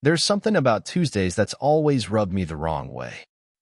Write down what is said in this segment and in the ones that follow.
There's something about Tuesdays that's always rubbed me the wrong way.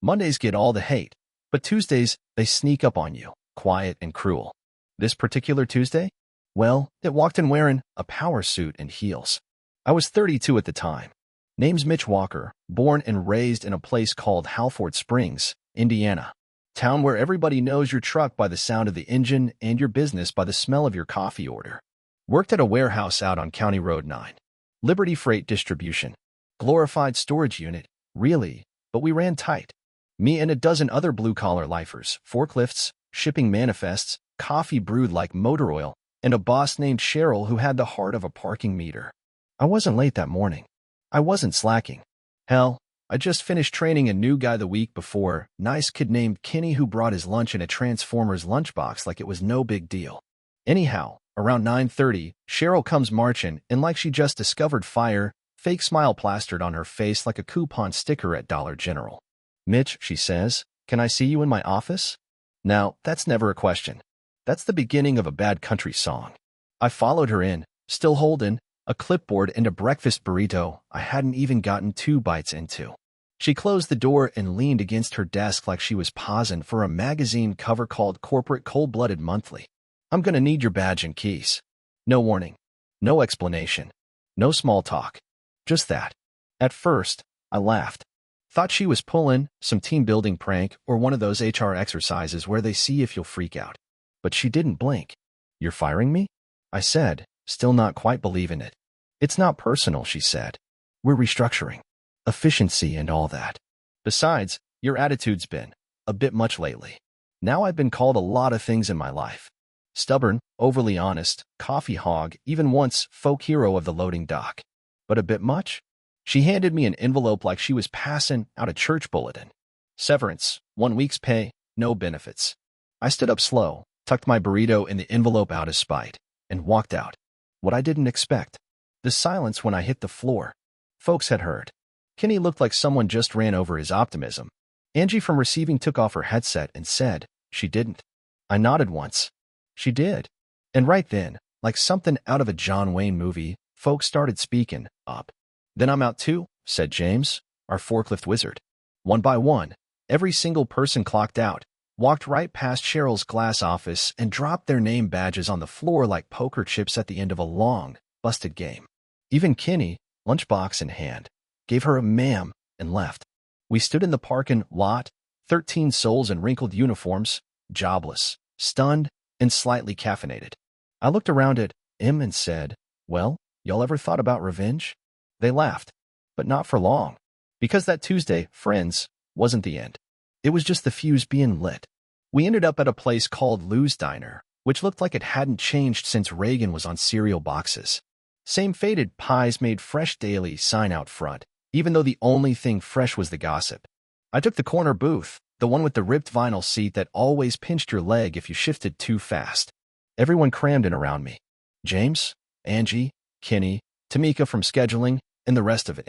Mondays get all the hate, but Tuesdays, they sneak up on you, quiet and cruel. This particular Tuesday? Well, it walked in wearing a power suit and heels. I was 32 at the time. Name's Mitch Walker, born and raised in a place called Halford Springs, Indiana. Town where everybody knows your truck by the sound of the engine and your business by the smell of your coffee order. Worked at a warehouse out on County Road 9. Liberty Freight Distribution. Glorified storage unit, really, but we ran tight. Me and a dozen other blue-collar lifers, forklifts, shipping manifests, coffee brewed like motor oil, and a boss named Cheryl who had the heart of a parking meter. I wasn't late that morning. I wasn't slacking. Hell, I just finished training a new guy the week before, nice kid named Kenny who brought his lunch in a Transformers lunchbox like it was no big deal. Anyhow, around 9:30, Cheryl comes marching, and like she just discovered fire, fake smile plastered on her face like a coupon sticker at Dollar General. Mitch, she says, can I see you in my office? Now, that's never a question. That's the beginning of a Bad Country song. I followed her in, still holding a clipboard and a breakfast burrito I hadn't even gotten 2 bites into. She closed the door and leaned against her desk like she was pausing for a magazine cover called Corporate Cold-Blooded Monthly. I'm gonna need your badge and keys. No warning. No explanation. No small talk. Just that. At first, I laughed. Thought she was pulling some team-building prank or one of those HR exercises where they see if you'll freak out. But she didn't blink. You're firing me? I said, still not quite believing it. It's not personal, she said. We're restructuring. Efficiency and all that. Besides, your attitude's been a bit much lately. Now I've been called a lot of things in my life. Stubborn, overly honest, coffee hog, even once folk hero of the loading dock. But a bit much? She handed me an envelope like she was passing out a church bulletin. Severance, 1 week's pay, no benefits. I stood up slow, tucked my burrito in the envelope out of spite, and walked out. What I didn't expect. The silence when I hit the floor. Folks had heard. Kenny looked like someone just ran over his optimism. Angie from receiving took off her headset and said, she didn't. I nodded once. She did. And right then, like something out of a John Wayne movie, folks started speaking up. Then I'm out too, said James, our forklift wizard. One by one, every single person clocked out, walked right past Cheryl's glass office and dropped their name badges on the floor like poker chips at the end of a long, busted game. Even Kenny, lunchbox in hand, gave her a ma'am and left. We stood in the parking lot, 13 souls in wrinkled uniforms, jobless, stunned, and slightly caffeinated. I looked around at him and said, well, y'all ever thought about revenge? They laughed, but not for long. Because that Tuesday, friends, wasn't the end. It was just the fuse being lit. We ended up at a place called Lou's Diner, which looked like it hadn't changed since Reagan was on cereal boxes. Same faded pies made fresh daily sign out front, even though the only thing fresh was the gossip. I took the corner booth, the one with the ripped vinyl seat that always pinched your leg if you shifted too fast. Everyone crammed in around me. James, Angie, Kenny, Tamika from scheduling, and the rest of it.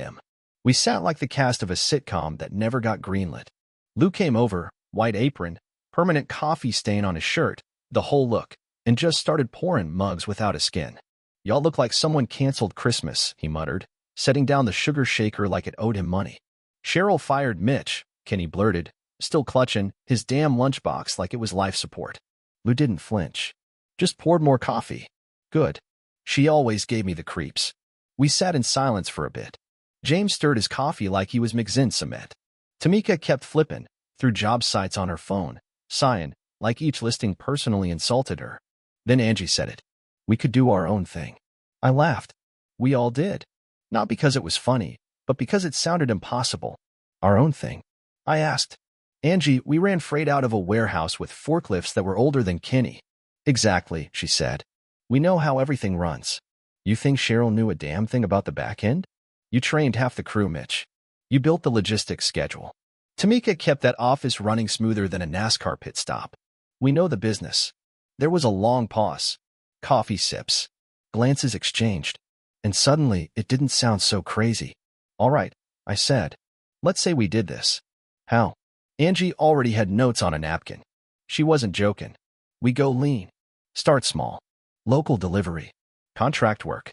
We sat like the cast of a sitcom that never got greenlit. Lou came over, white apron, permanent coffee stain on his shirt, the whole look, and just started pouring mugs without a skin. Y'all look like someone canceled Christmas, he muttered, setting down the sugar shaker like it owed him money. Cheryl fired Mitch, Kenny blurted, still clutching his damn lunchbox like it was life support. Lou didn't flinch. Just poured more coffee. Good. She always gave me the creeps. We sat in silence for a bit. James stirred his coffee like he was mixing cement. Tamika kept flipping through job sites on her phone, sighing, like each listing personally insulted her. Then Angie said it. We could do our own thing. I laughed. We all did. Not because it was funny, but because it sounded impossible. Our own thing. I asked. Angie, we ran freight out of a warehouse with forklifts that were older than Kenny. Exactly, she said. We know how everything runs. You think Cheryl knew a damn thing about the back end? You trained half the crew, Mitch. You built the logistics schedule. Tamika kept that office running smoother than a NASCAR pit stop. We know the business. There was a long pause. Coffee sips. Glances exchanged. And suddenly, it didn't sound so crazy. All right, I said. Let's say we did this. How? Angie already had notes on a napkin. She wasn't joking. We go lean. Start small. Local delivery. Contract work.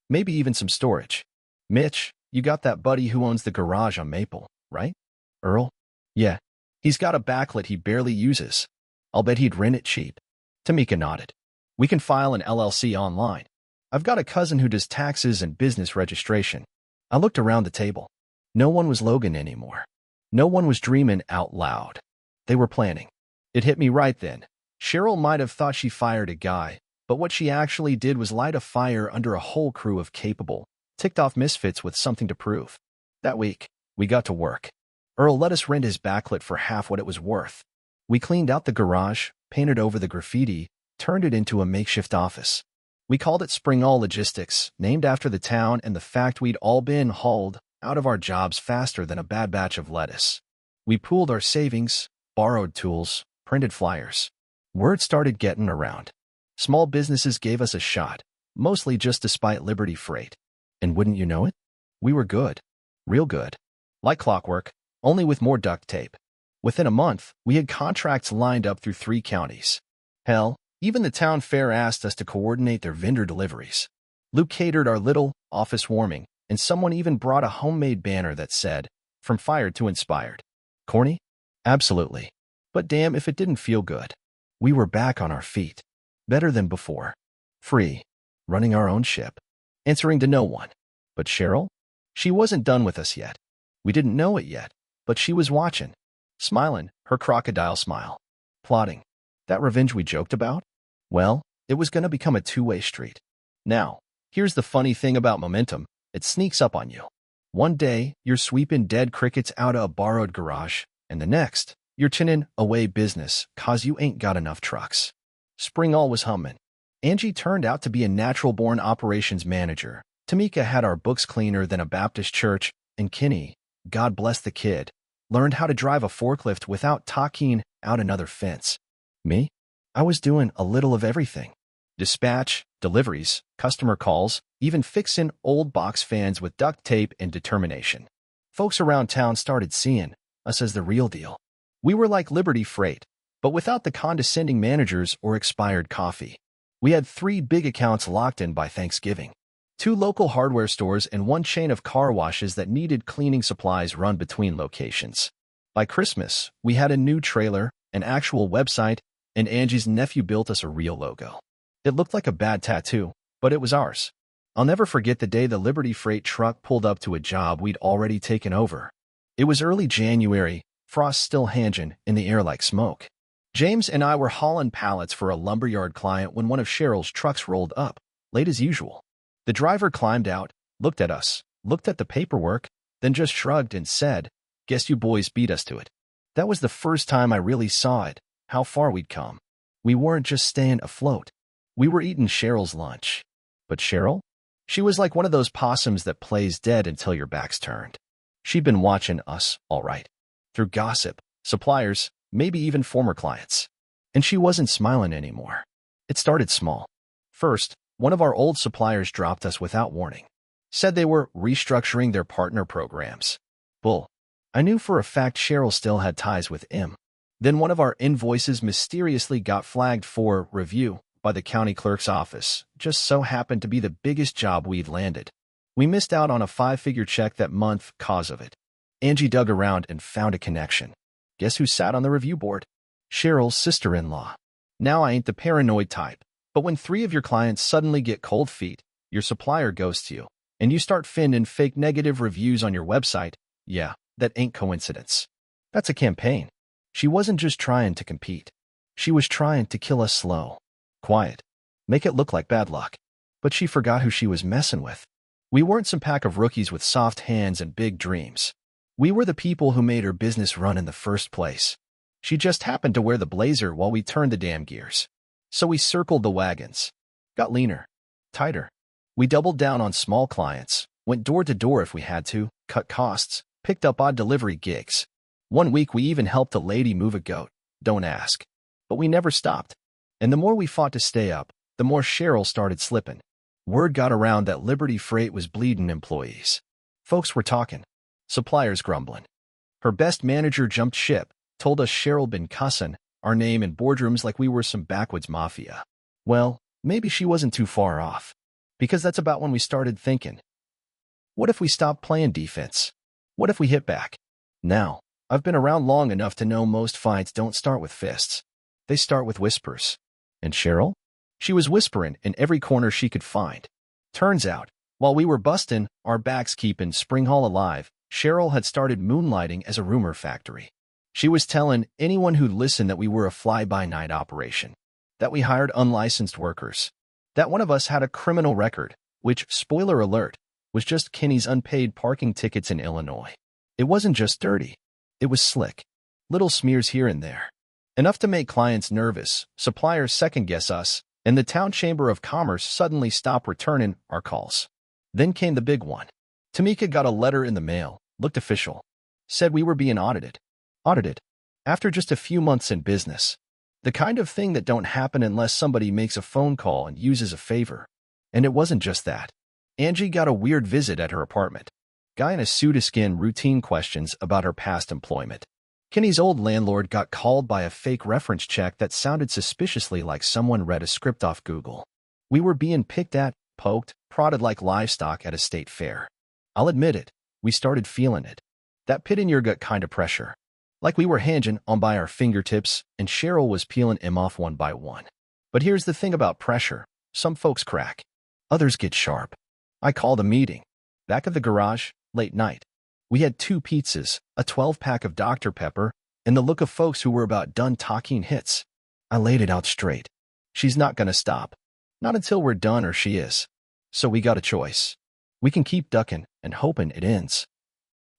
Maybe even some storage. Mitch, you got that buddy who owns the garage on Maple, right? Earl? Yeah. He's got a backlit he barely uses. I'll bet he'd rent it cheap. Tamika nodded. We can file an LLC online. I've got a cousin who does taxes and business registration. I looked around the table. No one was Logan anymore. No one was dreaming out loud. They were planning. It hit me right then. Cheryl might have thought she fired a guy, but what she actually did was light a fire under a whole crew of capable, ticked-off misfits with something to prove. That week, we got to work. Earl let us rent his backlit for half what it was worth. We cleaned out the garage, painted over the graffiti, turned it into a makeshift office. We called it Springall Logistics, named after the town and the fact we'd all been hauled out of our jobs faster than a bad batch of lettuce. We pooled our savings, borrowed tools, printed flyers. Word started getting around. Small businesses gave us a shot, mostly just to spite Liberty Freight. And wouldn't you know it? We were good. Real good. Like clockwork, only with more duct tape. Within a month, we had contracts lined up through 3 counties. Hell, even the town fair asked us to coordinate their vendor deliveries. Luke catered our little office warming, and someone even brought a homemade banner that said, "From fired to inspired." Corny? Absolutely. But damn if it didn't feel good. We were back on our feet. Better than before. Free. Running our own ship. Answering to no one. But Cheryl? She wasn't done with us yet. We didn't know it yet, but she was watching. Smiling, her crocodile smile. Plotting. That revenge we joked about? Well, it was going to become a two-way street. Now, here's the funny thing about momentum. It sneaks up on you. One day, you're sweeping dead crickets out of a borrowed garage, and the next, you're chinning away business 'cause you ain't got enough trucks. Springall was humming. Angie turned out to be a natural-born operations manager. Tamika had our books cleaner than a Baptist church, and Kinney, God bless the kid, learned how to drive a forklift without talking out another fence. Me? I was doing a little of everything. Dispatch, deliveries, customer calls, even fixing old box fans with duct tape and determination. Folks around town started seeing us as the real deal. We were like Liberty Freight, but without the condescending managers or expired coffee. We had 3 big accounts locked in by Thanksgiving. 2 local hardware stores and 1 chain of car washes that needed cleaning supplies run between locations. By Christmas, we had a new trailer, an actual website, and Angie's nephew built us a real logo. It looked like a bad tattoo, but it was ours. I'll never forget the day the Liberty Freight truck pulled up to a job we'd already taken over. It was early January, frost still hanging in the air like smoke. James and I were hauling pallets for a lumberyard client when one of Cheryl's trucks rolled up, late as usual. The driver climbed out, looked at us, looked at the paperwork, then just shrugged and said, "Guess you boys beat us to it." That was the first time I really saw it, how far we'd come. We weren't just staying afloat. We were eating Cheryl's lunch. But Cheryl? She was like one of those possums that plays dead until your back's turned. She'd been watching us, all right. Through gossip, suppliers, maybe even former clients. And she wasn't smiling anymore. It started small. First, one of our old suppliers dropped us without warning. Said they were restructuring their partner programs. Bull. I knew for a fact Cheryl still had ties with him. Then one of our invoices mysteriously got flagged for review by the county clerk's office. Just so happened to be the biggest job we'd landed. We missed out on a 5-figure check that month cause of it. Angie dug around and found a connection. Guess who sat on the review board? Cheryl's sister-in-law. Now I ain't the paranoid type, but when 3 of your clients suddenly get cold feet, your supplier ghosts you, and you start finding fake negative reviews on your website, yeah, that ain't coincidence. That's a campaign. She wasn't just trying to compete. She was trying to kill us slow. Quiet. Make it look like bad luck. But she forgot who she was messing with. We weren't some pack of rookies with soft hands and big dreams. We were the people who made her business run in the first place. She just happened to wear the blazer while we turned the damn gears. So we circled the wagons. Got leaner. Tighter. We doubled down on small clients, went door to door if we had to, cut costs, picked up odd delivery gigs. One week we even helped a lady move a goat. Don't ask. But we never stopped. And the more we fought to stay up, the more Cheryl started slipping. Word got around that Liberty Freight was bleeding employees. Folks were talking. Suppliers grumbling. Her best manager jumped ship, told us Cheryl been cussing our name in boardrooms like we were some backwoods mafia. Well, maybe she wasn't too far off. Because that's about when we started thinking, What if we stopped playing defense? What if we hit back? Now, I've been around long enough to know most fights don't start with fists. They start with whispers. And Cheryl? She was whispering in every corner she could find. Turns out, while we were busting our backs keeping Spring Hall alive, Cheryl had started moonlighting as a rumor factory. She was telling anyone who'd listen that we were a fly-by-night operation, that we hired unlicensed workers, that one of us had a criminal record, which, spoiler alert, was just Kenny's unpaid parking tickets in Illinois. It wasn't just dirty. It was slick. Little smears here and there. Enough to make clients nervous, suppliers second-guess us, and the town chamber of commerce suddenly stop returning our calls. Then came the big one. Tamika got a letter in the mail, looked official. Said we were being audited. Audited. After just a few months in business. The kind of thing that don't happen unless somebody makes a phone call and uses a favor. And it wasn't just that. Angie got a weird visit at her apartment. Guy in a suit asking routine questions about her past employment. Kenny's old landlord got called by a fake reference check that sounded suspiciously like someone read a script off Google. We were being picked at, poked, prodded like livestock at a state fair. I'll admit it, we started feeling it. That pit in your gut kind of pressure. Like we were hanging on by our fingertips, and Cheryl was peeling them off one by one. But here's the thing about pressure. Some folks crack. Others get sharp. I called a meeting. Back of the garage, late night. We had 2 pizzas, a 12-pack of Dr. Pepper, and the look of folks who were about done talking hits. I laid it out straight. She's not gonna stop. Not until we're done or she is. So we got a choice. We can keep ducking and hoping it ends.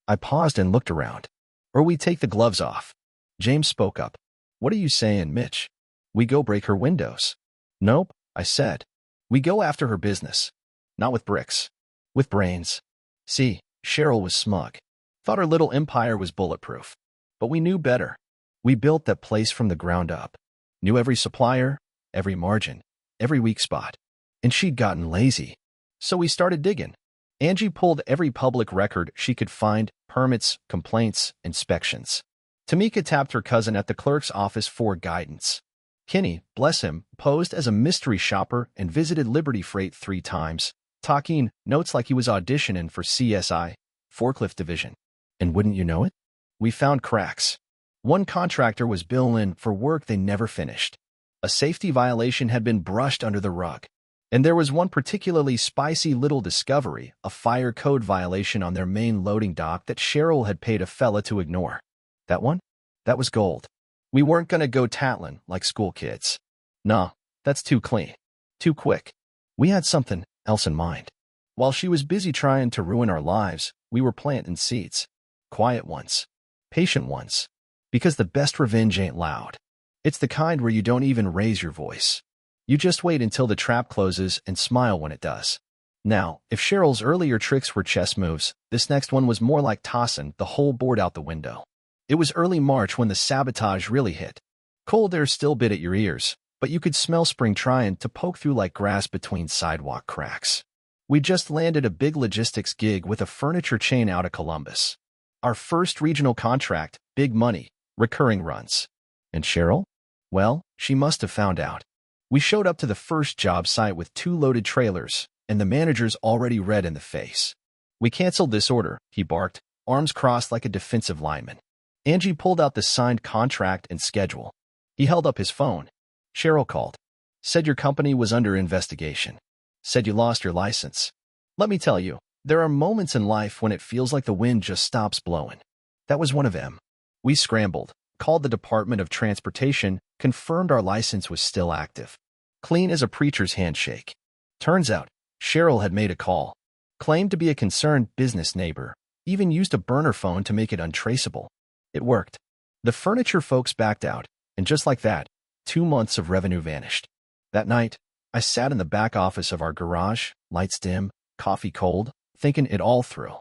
I paused and looked around. Or we take the gloves off. James spoke up. What are you saying, Mitch? We go break her windows. Nope, I said. We go after her business. Not with bricks. With brains. See, Cheryl was smug. Thought her little empire was bulletproof. But we knew better. We built that place from the ground up. Knew every supplier, every margin, every weak spot. And she'd gotten lazy. So we started digging. Angie pulled every public record she could find, permits, complaints, inspections. Tamika tapped her cousin at the clerk's office for guidance. Kenny, bless him, posed as a mystery shopper and visited Liberty Freight 3 times, talking notes like he was auditioning for CSI, Forklift Division. And wouldn't you know it? We found cracks. One contractor was billing for work they never finished. A safety violation had been brushed under the rug. And there was one particularly spicy little discovery, a fire code violation on their main loading dock that Cheryl had paid a fella to ignore. That one? That was gold. We weren't gonna go tattling like school kids. Nah, that's too clean. Too quick. We had something else in mind. While she was busy trying to ruin our lives, we were planting seeds. Quiet ones. Patient ones. Because the best revenge ain't loud. It's the kind where you don't even raise your voice. You just wait until the trap closes and smile when it does. Now, if Cheryl's earlier tricks were chess moves, this next one was more like tossing the whole board out the window. It was early March when the sabotage really hit. Cold air still bit at your ears, but you could smell spring trying to poke through like grass between sidewalk cracks. We just landed a big logistics gig with a furniture chain out of Columbus. Our first regional contract, big money, recurring runs. And Cheryl? Well, she must have found out. We showed up to the first job site with 2 loaded trailers, and the manager's already red in the face. We canceled this order, he barked, arms crossed like a defensive lineman. Angie pulled out the signed contract and schedule. He held up his phone. Cheryl called. Said your company was under investigation. Said you lost your license. Let me tell you, there are moments in life when it feels like the wind just stops blowing. That was one of them. We scrambled, called the Department of Transportation, confirmed our license was still active. Clean as a preacher's handshake. Turns out, Cheryl had made a call. Claimed to be a concerned business neighbor. Even used a burner phone to make it untraceable. It worked. The furniture folks backed out, and just like that, 2 months of revenue vanished. That night, I sat in the back office of our garage, lights dim, coffee cold, thinking it all through.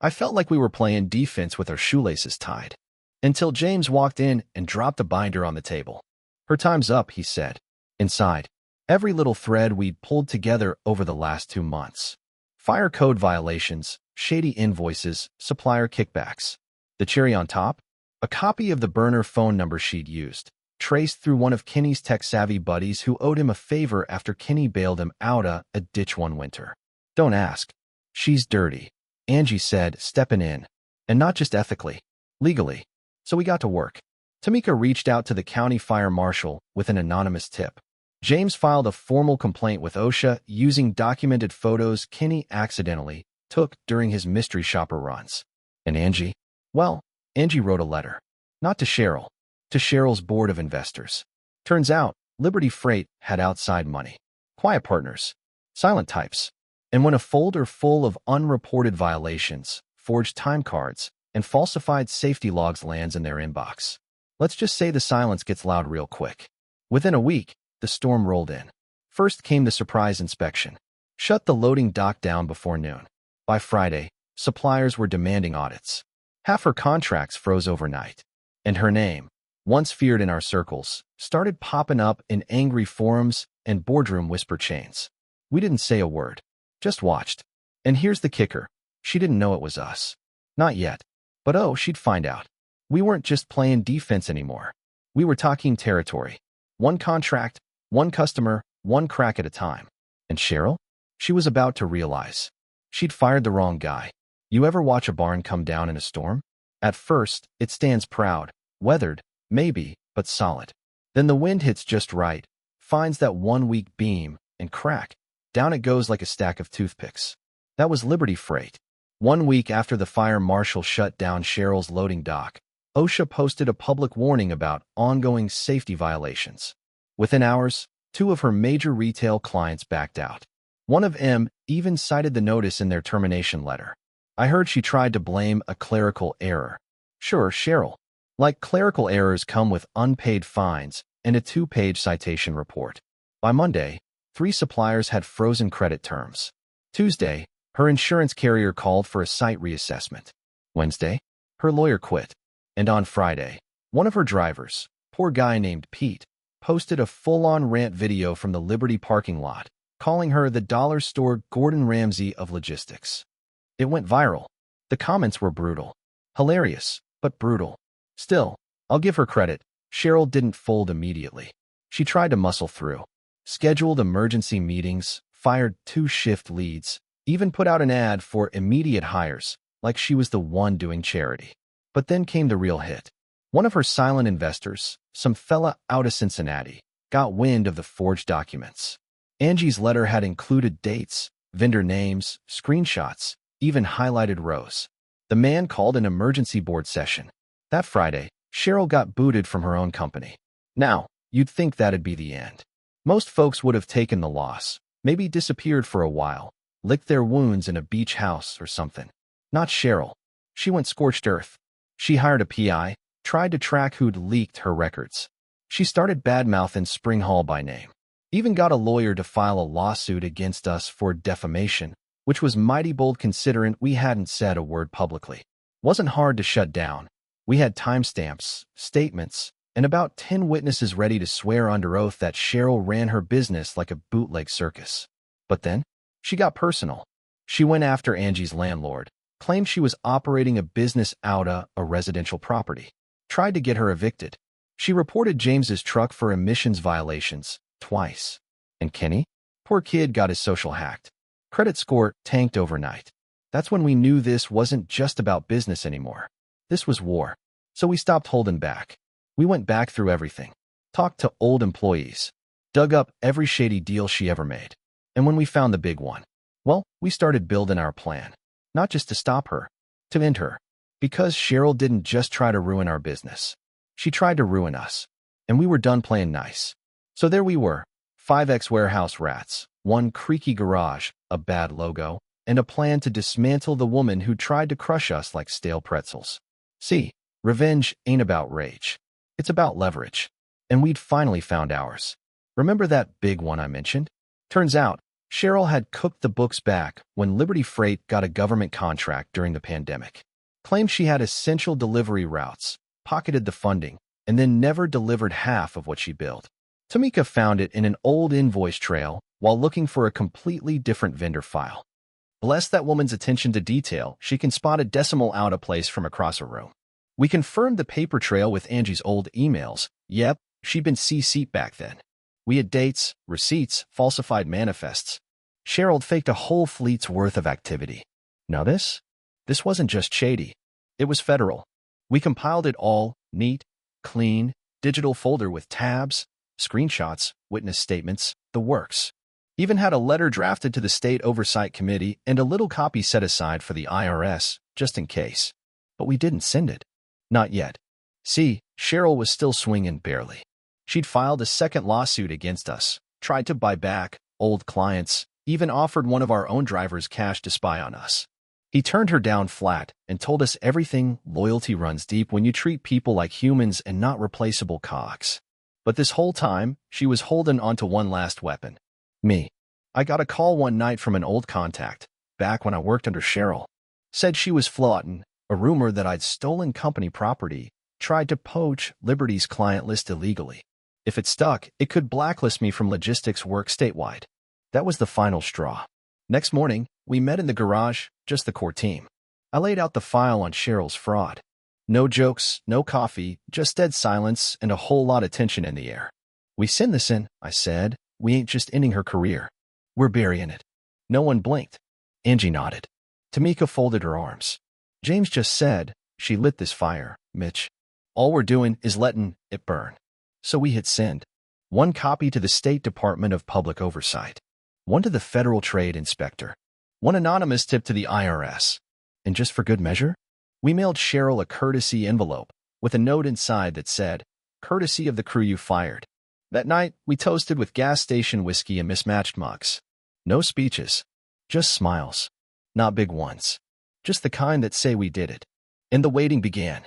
I felt like we were playing defense with our shoelaces tied. Until James walked in and dropped a binder on the table. Her time's up, he said. Inside, every little thread we'd pulled together over the last 2 months. Fire code violations, shady invoices, supplier kickbacks. The cherry on top? A copy of the burner phone number she'd used, traced through one of Kenny's tech-savvy buddies who owed him a favor after Kenny bailed him out a ditch one winter. Don't ask. She's dirty. Angie said, stepping in. And not just ethically, legally. So we got to work. Tamika reached out to the county fire marshal with an anonymous tip. James filed a formal complaint with OSHA using documented photos Kenny accidentally took during his mystery shopper runs. And Angie? Well, Angie wrote a letter. Not to Cheryl. To Cheryl's board of investors. Turns out, Liberty Freight had outside money. Quiet partners. Silent types. And when a folder full of unreported violations, forged time cards, and falsified safety logs lands in their inbox, let's just say the silence gets loud real quick. Within a week, the storm rolled in. First came the surprise inspection. Shut the loading dock down before noon. By Friday, suppliers were demanding audits. Half her contracts froze overnight. And her name, once feared in our circles, started popping up in angry forums and boardroom whisper chains. We didn't say a word. Just watched. And here's the kicker. She didn't know it was us. Not yet. But oh, she'd find out. We weren't just playing defense anymore. We were talking territory. One contract, one customer, one crack at a time. And Cheryl? She was about to realize. She'd fired the wrong guy. You ever watch a barn come down in a storm? At first, it stands proud, weathered, maybe, but solid. Then the wind hits just right, finds that one weak beam, and crack. Down it goes like a stack of toothpicks. That was Liberty Freight. 1 week after the fire marshal shut down Cheryl's loading dock, OSHA posted a public warning about ongoing safety violations. Within hours, 2 of her major retail clients backed out. One of them even cited the notice in their termination letter. I heard she tried to blame a clerical error. Sure, Cheryl. Like clerical errors come with unpaid fines and a 2-page citation report. By Monday, 3 suppliers had frozen credit terms. Tuesday, her insurance carrier called for a site reassessment. Wednesday, her lawyer quit. And on Friday, one of her drivers, poor guy named Pete, posted a full-on rant video from the Liberty parking lot, calling her the dollar store Gordon Ramsay of logistics. It went viral. The comments were brutal. Hilarious, but brutal. Still, I'll give her credit. Cheryl didn't fold immediately. She tried to muscle through. Scheduled emergency meetings, fired 2 shift leads, even put out an ad for immediate hires, like she was the one doing charity. But then came the real hit. One of her silent investors, some fella out of Cincinnati, got wind of the forged documents. Angie's letter had included dates, vendor names, screenshots, even highlighted rows. The man called an emergency board session. That Friday, Cheryl got booted from her own company. Now, you'd think that'd be the end. Most folks would have taken the loss, maybe disappeared for a while, licked their wounds in a beach house or something. Not Cheryl. She went scorched earth. She hired a PI, tried to track who'd leaked her records. She started badmouthing Spring Hall by name. Even got a lawyer to file a lawsuit against us for defamation, which was mighty bold considering we hadn't said a word publicly. Wasn't hard to shut down. We had timestamps, statements, and about 10 witnesses ready to swear under oath that Cheryl ran her business like a bootleg circus. But then, she got personal. She went after Angie's landlord, claimed she was operating a business out of a residential property, tried to get her evicted. She reported James's truck for emissions violations, twice. And Kenny? Poor kid got his social hacked. Credit score tanked overnight. That's when we knew this wasn't just about business anymore. This was war. So we stopped holding back. We went back through everything. Talked to old employees. Dug up every shady deal she ever made. And when we found the big one, well, we started building our plan. Not just to stop her, to end her. Because Cheryl didn't just try to ruin our business. She tried to ruin us. And we were done playing nice. So there we were, 5X warehouse rats, 1 creaky garage, a bad logo, and a plan to dismantle the woman who tried to crush us like stale pretzels. See, revenge ain't about rage. It's about leverage. And we'd finally found ours. Remember that big one I mentioned? Turns out, Cheryl had cooked the books back when Liberty Freight got a government contract during the pandemic. Claimed she had essential delivery routes, pocketed the funding, and then never delivered half of what she billed. Tamika found it in an old invoice trail while looking for a completely different vendor file. Bless that woman's attention to detail, she can spot a decimal out of place from across a room. We confirmed the paper trail with Angie's old emails. Yep, she'd been CC'd back then. We had dates, receipts, falsified manifests. Cheryl faked a whole fleet's worth of activity. Now this? This wasn't just shady. It was federal. We compiled it all, neat, clean, digital folder with tabs, screenshots, witness statements, the works. Even had a letter drafted to the State Oversight Committee and a little copy set aside for the IRS, just in case. But we didn't send it. Not yet. See, Cheryl was still swinging barely. She'd filed a second lawsuit against us, tried to buy back old clients, even offered one of our own drivers cash to spy on us. He turned her down flat and told us everything loyalty runs deep when you treat people like humans and not replaceable cogs. But this whole time, she was holding onto one last weapon. Me. I got a call one night from an old contact, back when I worked under Cheryl. Said she was flaunting a rumor that I'd stolen company property, tried to poach Liberty's client list illegally. If it stuck, it could blacklist me from logistics work statewide. That was the final straw. Next morning, we met in the garage, just the core team. I laid out the file on Cheryl's fraud. No jokes, no coffee, just dead silence and a whole lot of tension in the air. We send this in, I said. We ain't just ending her career. We're burying it. No one blinked. Angie nodded. Tamika folded her arms. James just said, she lit this fire, Mitch. All we're doing is letting it burn. So we hit send. One copy to the State Department of Public Oversight. One to the Federal Trade Inspector. One anonymous tip to the IRS. And just for good measure, we mailed Cheryl a courtesy envelope with a note inside that said, courtesy of the crew you fired. That night, we toasted with gas station whiskey and mismatched mugs. No speeches. Just smiles. Not big ones. Just the kind that say we did it. And the waiting began.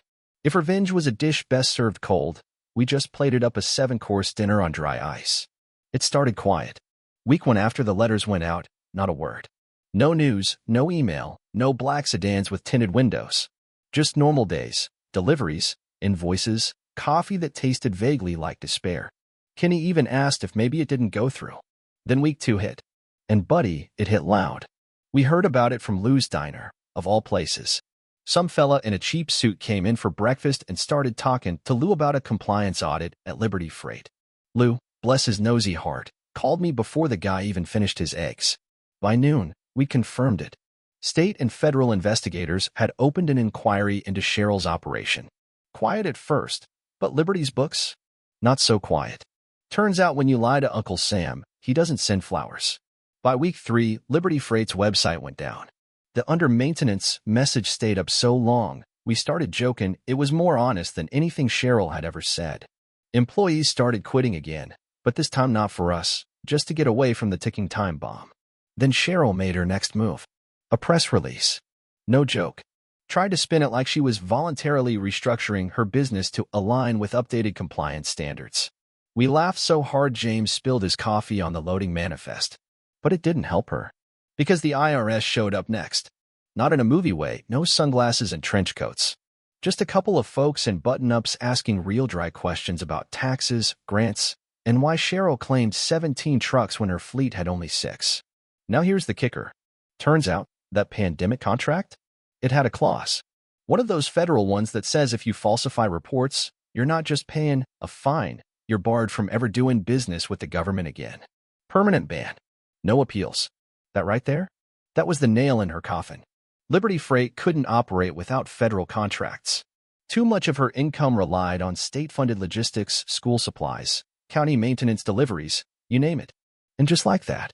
If revenge was a dish best served cold, we just plated up a 7-course dinner on dry ice. It started quiet. Week one after the letters went out, not a word. No news, no email, no black sedans with tinted windows. Just normal days, deliveries, invoices, coffee that tasted vaguely like despair. Kenny even asked if maybe it didn't go through. Then week 2 hit. And buddy, it hit loud. We heard about it from Lou's Diner, of all places. Some fella in a cheap suit came in for breakfast and started talking to Lou about a compliance audit at Liberty Freight. Lou, bless his nosy heart, called me before the guy even finished his eggs. By noon, we confirmed it. State and federal investigators had opened an inquiry into Cheryl's operation. Quiet at first, but Liberty's books? Not so quiet. Turns out when you lie to Uncle Sam, he doesn't send flowers. By week 3, Liberty Freight's website went down. The under-maintenance message stayed up so long, we started joking it was more honest than anything Cheryl had ever said. Employees started quitting again, but this time not for us, just to get away from the ticking time bomb. Then Cheryl made her next move. A press release. No joke. Tried to spin it like she was voluntarily restructuring her business to align with updated compliance standards. We laughed so hard James spilled his coffee on the loading manifest. But it didn't help her. Because the IRS showed up next. Not in a movie way, no sunglasses and trench coats. Just a couple of folks in button-ups asking real dry questions about taxes, grants, and why Cheryl claimed 17 trucks when her fleet had only 6. Now here's the kicker. Turns out, that pandemic contract? It had a clause. One of those federal ones that says if you falsify reports, you're not just paying a fine, you're barred from ever doing business with the government again. Permanent ban. No appeals. That right there? That was the nail in her coffin. Liberty Freight couldn't operate without federal contracts. Too much of her income relied on state-funded logistics, school supplies, county maintenance deliveries, you name it. And just like that,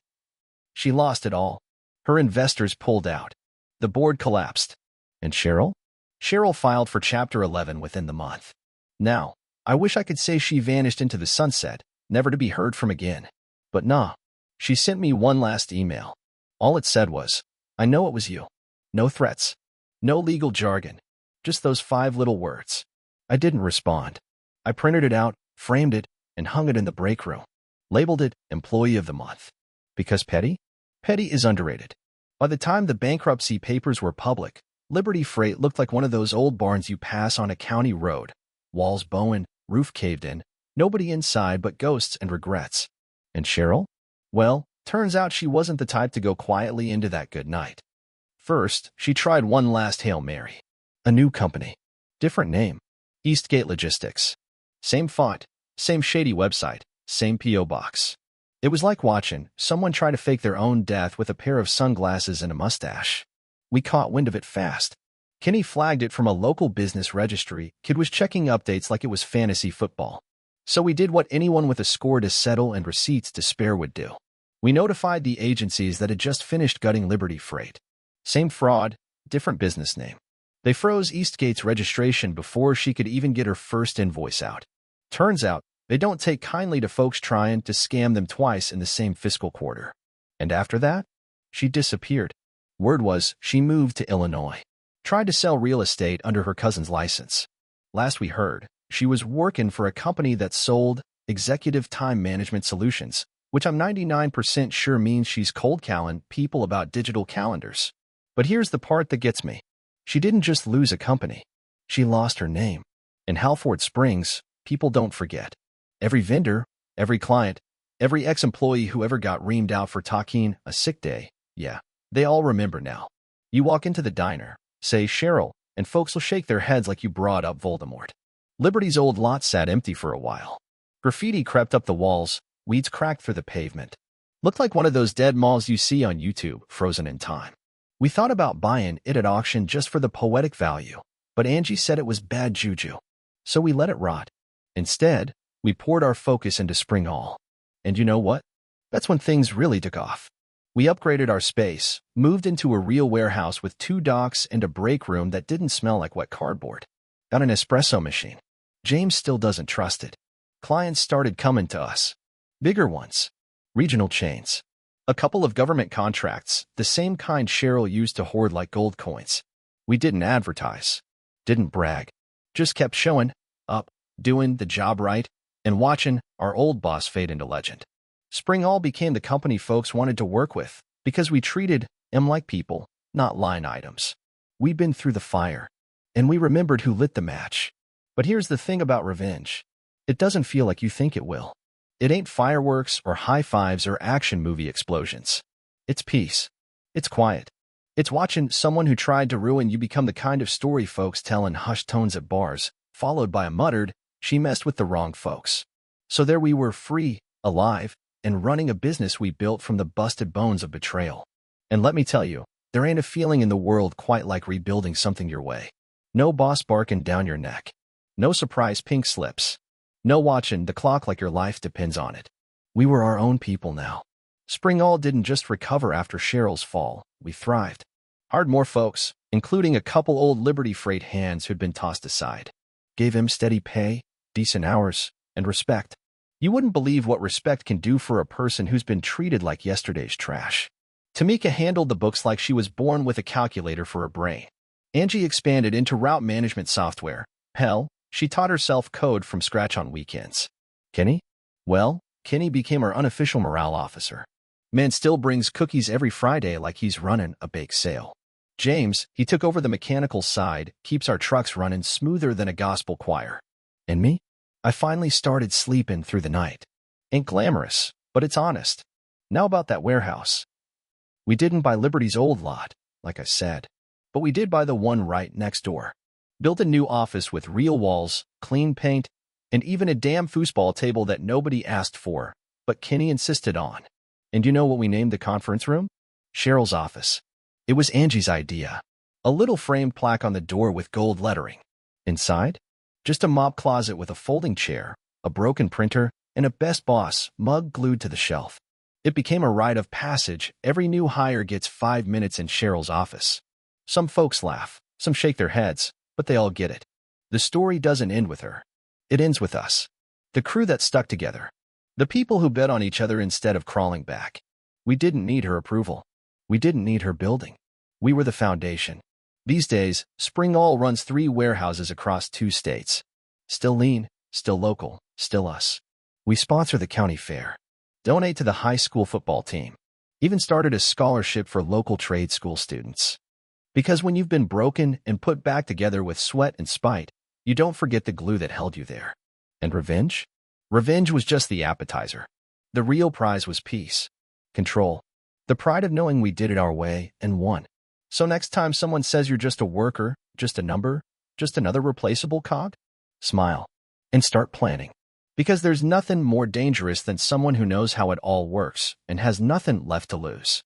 she lost it all. Her investors pulled out. The board collapsed. And Cheryl? Cheryl filed for Chapter 11 within the month. Now, I wish I could say she vanished into the sunset, never to be heard from again. But nah. She sent me one last email. All it said was, I know it was you. No threats. No legal jargon. Just those 5 little words. I didn't respond. I printed it out, framed it, and hung it in the break room. Labeled it Employee of the Month. Because petty? Petty is underrated. By the time the bankruptcy papers were public, Liberty Freight looked like one of those old barns you pass on a county road. Walls bowing, roof caved in, nobody inside but ghosts and regrets. And Cheryl? Well, turns out she wasn't the type to go quietly into that good night. First, she tried one last Hail Mary. A new company. Different name. Eastgate Logistics. Same font, same shady website, same P.O. box. It was like watching someone try to fake their own death with a pair of sunglasses and a mustache. We caught wind of it fast. Kenny flagged it from a local business registry. Kid was checking updates like it was fantasy football. So we did what anyone with a score to settle and receipts to spare would do. We notified the agencies that had just finished gutting Liberty Freight. Same fraud, different business name. They froze Eastgate's registration before she could even get her first invoice out. Turns out, they don't take kindly to folks trying to scam them twice in the same fiscal quarter. And after that, she disappeared. Word was she moved to Illinois. Tried to sell real estate under her cousin's license. Last we heard, she was working for a company that sold executive time management solutions, which I'm 99% sure means she's cold calling people about digital calendars. But here's the part that gets me. She didn't just lose a company. She lost her name. In Halford Springs, people don't forget. Every vendor, every client, every ex-employee who ever got reamed out for talking a sick day, yeah, they all remember now. You walk into the diner, say Cheryl, and folks will shake their heads like you brought up Voldemort. Liberty's old lot sat empty for a while. Graffiti crept up the walls, weeds cracked through the pavement. Looked like one of those dead malls you see on YouTube, frozen in time. We thought about buying it at auction just for the poetic value, but Angie said it was bad juju. So we let it rot. Instead, we poured our focus into Spring All. And you know what? That's when things really took off. We upgraded our space, moved into a real warehouse with 2 docks and a break room that didn't smell like wet cardboard. Got an espresso machine. James still doesn't trust it. Clients started coming to us. Bigger ones. Regional chains. A couple of government contracts, the same kind Cheryl used to hoard like gold coins. We didn't advertise. Didn't brag. Just kept showing up, doing the job right, and watching our old boss fade into legend. Spring All became the company folks wanted to work with because we treated them like people, not line items. We'd been through the fire, and we remembered who lit the match. But here's the thing about revenge. It doesn't feel like you think it will. It ain't fireworks or high fives or action movie explosions. It's peace. It's quiet. It's watching someone who tried to ruin you become the kind of story folks tell in hushed tones at bars, followed by a muttered, "She messed with the wrong folks." So there we were, free, alive, and running a business we built from the busted bones of betrayal. And let me tell you, there ain't a feeling in the world quite like rebuilding something your way. No boss barking down your neck. No surprise pink slips. No watching the clock like your life depends on it. We were our own people now. Spring All didn't just recover after Cheryl's fall. We thrived. Hired more folks, including a couple old Liberty Freight hands who'd been tossed aside. Gave him steady pay, decent hours, and respect. You wouldn't believe what respect can do for a person who's been treated like yesterday's trash. Tamika handled the books like she was born with a calculator for a brain. Angie expanded into route management software. Hell, she taught herself code from scratch on weekends. Kenny? Well, Kenny became our unofficial morale officer. Man still brings cookies every Friday like he's running a bake sale. James, he took over the mechanical side, keeps our trucks running smoother than a gospel choir. And me? I finally started sleeping through the night. Ain't glamorous, but it's honest. Now about that warehouse. We didn't buy Liberty's old lot, like I said, but we did buy the one right next door. Built a new office with real walls, clean paint, and even a damn foosball table that nobody asked for, but Kenny insisted on. And you know what we named the conference room? Cheryl's office. It was Angie's idea. A little framed plaque on the door with gold lettering. Inside? Just a mop closet with a folding chair, a broken printer, and a Best Boss mug glued to the shelf. It became a rite of passage. Every new hire gets 5 minutes in Cheryl's office. Some folks laugh, some shake their heads, but they all get it. The story doesn't end with her. It ends with us. The crew that stuck together. The people who bet on each other instead of crawling back. We didn't need her approval. We didn't need her building. We were the foundation. These days, Spring All runs 3 warehouses across 2 states. Still lean, still local, still us. We sponsor the county fair. Donate to the high school football team. Even started a scholarship for local trade school students. Because when you've been broken and put back together with sweat and spite, you don't forget the glue that held you there. And revenge? Revenge was just the appetizer. The real prize was peace. Control. The pride of knowing we did it our way and won. So next time someone says you're just a worker, just a number, just another replaceable cog, smile and start planning. Because there's nothing more dangerous than someone who knows how it all works and has nothing left to lose.